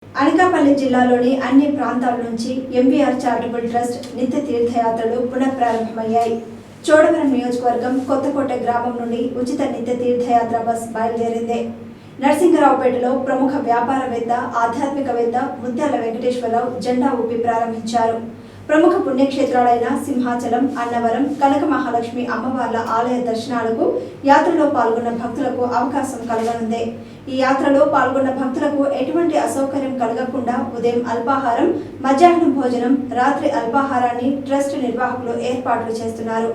అనకాపల్లి జిల్లాలోని అన్ని ప్రాంతాల నుంచి ఎంవీఆర్ చారిటబుల్ ట్రస్ట్ నిత్య తీర్థయాత్రలు పునఃప్రారంభమయ్యాయి. చోడవరం నియోజకవర్గం కొత్తకోట గ్రామం నుండి ఉచిత నిత్య తీర్థయాత్ర బస్ బయలుదేరింది. నరసింగరావుపేటలో ప్రముఖ వ్యాపారవేత్త, ఆధ్యాత్మికవేత్త ముత్యాల వెంకటేశ్వరరావు జెండా ఊపి ప్రారంభించారు. ప్రముఖ పుణ్యక్షేత్రాలైన సింహాచలం, అన్నవరం, కనక మహాలక్ష్మి అమ్మవార్ల ఆలయ దర్శనాలకు యాత్రలో పాల్గొన్న భక్తులకు అవకాశం కలగనుంది. ఈ యాత్రలో పాల్గొన్న భక్తులకు ఎటువంటి అసౌకర్యం కలగకుండా ఉదయం అల్పాహారం, మధ్యాహ్నం భోజనం, రాత్రి అల్పాహారాన్ని ట్రస్ట్ నిర్వాహకులు ఏర్పాట్లు చేస్తున్నారు.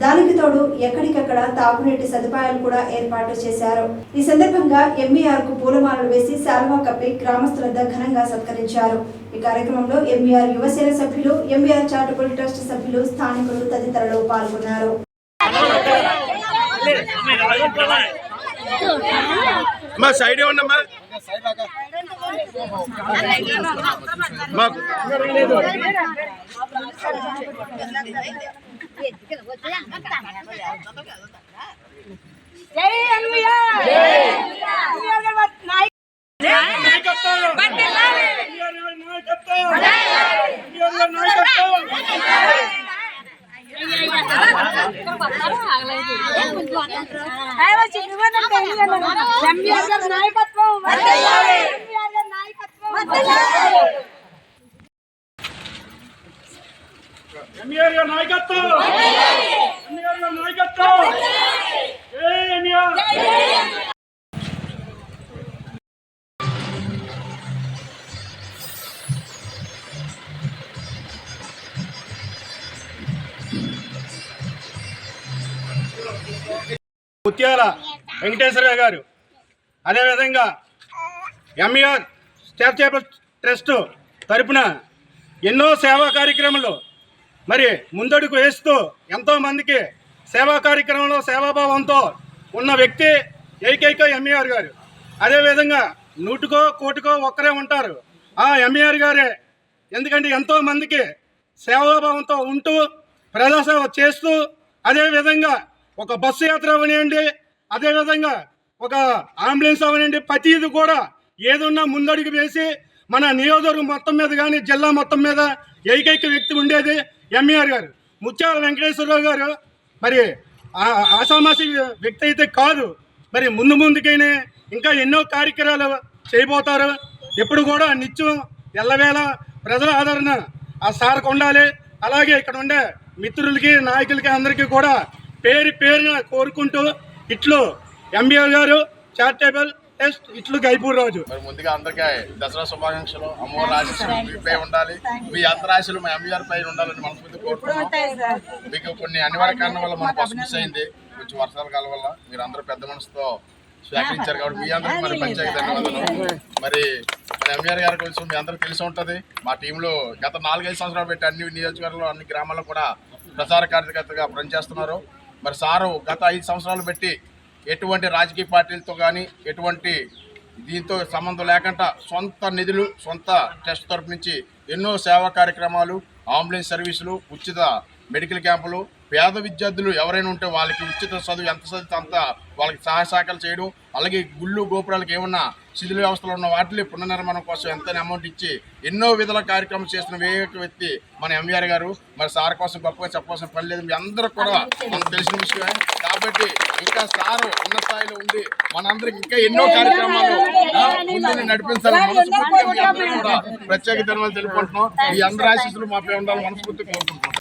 దానికి తోడు ఎక్కడికక్కడ తాగునీటి సదుపాయాలు కూడా ఏర్పాటు చేశారు. ఈ సందర్భంగా ఎంవీఆర్ కు పూలమాలలు వేసి శాలువా కప్పి గ్రామస్తులంతా ఘనంగా సత్కరించారు. ఈ కార్యక్రమంలో ఎంవీఆర్ యువసేన సభ్యులు, ఎంవీఆర్ చారిటబుల్ ట్రస్ట్ సభ్యులు, స్థానికులు తదితరులు పాల్గొన్నారు. ముత్యాల వెంకటేశ్వరరావు గారు, అదేవిధంగా ఎంవీఆర్ చారిటబుల్ ట్రస్ట్ తరపున ఎన్నో సేవా కార్యక్రమాలు మరి ముందడుగు వేస్తూ ఎంతోమందికి సేవా కార్యక్రమంలో సేవాభావంతో ఉన్న వ్యక్తి ఏకైక ఎంవీఆర్ గారు. అదేవిధంగా నూటికో కోటికో ఒక్కరే ఉంటారు, ఆ ఎంవీఆర్ గారే. ఎందుకంటే ఎంతోమందికి సేవాభావంతో ఉంటూ ప్రజాసేవ చేస్తూ, అదేవిధంగా ఒక బస్సు యాత్ర అవనివ్వండి, అదేవిధంగా ఒక అంబులెన్స్ అవనివ్వండి, ప్రతిది కూడా ఏదున్నా ముందడుగు వేసి మన నియోజకవర్గం మొత్తం మీద కానీ జిల్లా మొత్తం మీద ఏకైక వ్యక్తి ఉండేది ఎంవీఆర్ గారు. ముత్యాల వెంకటేశ్వరరావు గారు మరి ఆసామాసి వ్యక్తి అయితే కాదు. మరి ముందుకైనా ఇంకా ఎన్నో కార్యక్రమాలు చేయబోతారు. ఎప్పుడు కూడా నిత్యం ఎల్లవేళ ప్రజల ఆదరణ ఆ సార్కు ఉండాలి. అలాగే ఇక్కడ ఉండే మిత్రులకి, నాయకులకి అందరికీ కూడా పేరు పేరున కోరుకుంటూ ఇట్లు ఎంవీఆర్ గారు చారిటబుల్ ట్రస్ట్ ఇట్లు గైపూర్ రాజు. మరి ముందుగా అందరికీ దసరా శుభాకాంక్షలు. అమ్మవారి ఆశీస్సులు మీపై ఉండాలి, మీ అందరి ఆశలు మా ఎంవీఆర్ పై ఉండాలని మనస్ఫూర్తి కోరుకుంటున్నాం. మీకు కొన్ని అనివార్య కారణం వల్ల మన బస్సు మిస్ అయింది, కొంచెం వర్షాల కాలం వల్ల. మీరు అందరూ పెద్ద మనసుతో స్వీకరించారు కాబట్టి మీ అందరికీ మరి పంచాయతీ ధన్యవాదాలు. మరి మన ఎంవీఆర్ గారి కోసం మీ అందరికీ తెలిసి ఉంటుంది. మా టీంలో గత 4-5 సంవత్సరాలు పెట్టి అన్ని నియోజకవర్గాల్లో, అన్ని గ్రామాల్లో కూడా ప్రచార కార్యకర్తగా పనిచేస్తున్నారు. మరి సారు గత 5 సంవత్సరాలు పెట్టి ఎటువంటి రాజకీయ పార్టీలతో కానీ ఎటువంటి దీంతో సంబంధం లేకుండా సొంత నిధులు, సొంత ట్రస్ట్ తరపు నుంచి ఎన్నో సేవా కార్యక్రమాలు, అంబులెన్స్ సర్వీసులు, ఉచిత మెడికల్ క్యాంపులు, పేద విద్యార్థులు ఎవరైనా ఉంటే వాళ్ళకి ఉచిత చదువు ఎంత చదివితే అంత వాళ్ళకి సహాయ సహకారాలు చేయడం, అలాగే గుళ్ళు గోపురాలకు ఏమన్నా శిథిల వ్యవస్థలు ఉన్న వాటిని పునర్నిర్మాణం కోసం ఎంత అమౌంట్ ఇచ్చి ఎన్నో విధాల కార్యక్రమాలు చేస్తున్న ఏకైక వ్యక్తి మన ఎంవీఆర్ గారు. మరి సార్ కోసం గొప్పగా చెప్పాల్సిన పని లేదు, మీ అందరూ కూడా మనకు తెలిసిన విషయమే. కాబట్టి ఇంకా సారు ఉన్న స్థాయిలో ఉండి మనందరికి ఇంకా ఎన్నో కార్యక్రమాలు ముందు నడిపించాలని మనస్ఫూర్తిగా కూడా ప్రత్యేక ధన్యవాదాలు తెలుపుకుంటున్నాం. ఈ అందరి ఆశీస్సులు మాపై ఉండాలని మనస్ఫూర్తిగా కోరుకుంటున్నాం.